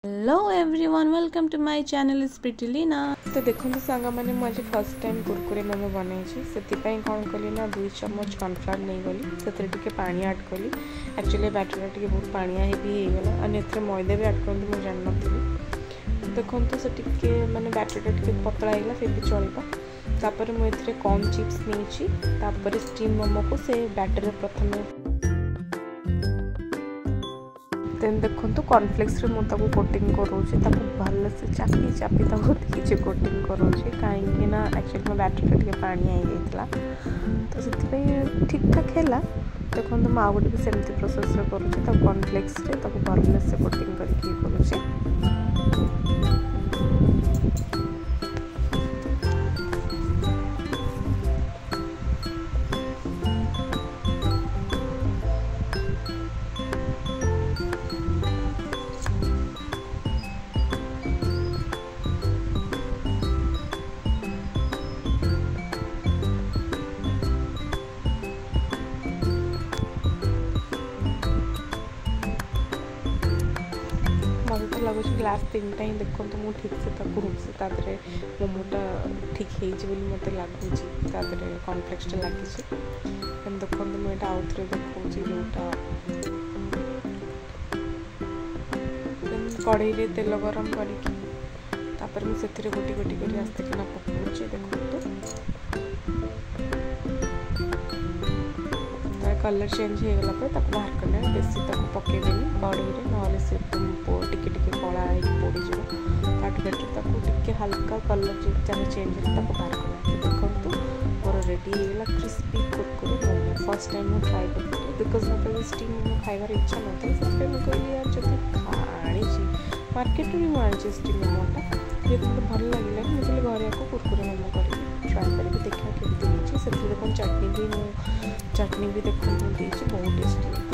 Hello everyone welcome to my channel is pretty Leena. तो देखो सांग मैंने मुझे फर्स्ट टाइम कुरकुरे मोमो बनई से कौन कली ना 2 चम्मच कॉर्नफ्लावर नहीं गली से पानी ऐड कली। एक्चुअली बैटर टे बहुत पानिया भी होगला और मैदा भी ऐड करते मुझे जान नी। देखो से मैंने बैटर टे पतला होगा फिर भी चलता। मुझे कॉर्न चिप्स नहीं स्टीम मोमो को से बैटर प्रथम देन देखो कॉर्नफ्लेक्स मुझे कोटिंग करोचे भल से चापी चापी किसी कोटिंग करोचे कहीं ना एक्चुअली मो बैटर टे पानी आई जाता तो से ठीक ठाक है। देखो मुझे आउ गोटे भी सेमती प्रोसेस करुचे कॉर्नफ्लेक्स भल से कोटिंग करके करुचे। मुझे तो लगुच ग्लास 3टा ही देखो तो मुझे ठीक से मोमोटा ठीक है मत लगुच कॉर्नफ्लेक्स लगी। देखो मुझे आउ थे देखा जोटा कड़े में तेल गरम करके मुझे गोटी गोटी कर आस्ते किना पकाऊे। देखो कलर चेंज हो गला बाहर करना बेसी पकेबे कड़े में ना से टिके कला पोड़ बेटर टे हल्का कलर जहाँ चेंज है बाहर करना। देखो मोर रेडी होगा crispy Kurkure momo. First time मुझे ट्राए करी बिकज मतलब स्टीम मोमो खाइबार इच्छा ना से मुझे यार जो आनी मार्केट भी मुझे स्टीम मोमोटा ये मतलब भल लगे मुझे घर को कुरकुरे मोमो कर ट्राए करके देखा केमती होती से देखो चटनी भी देखो बहुत टेस्टी।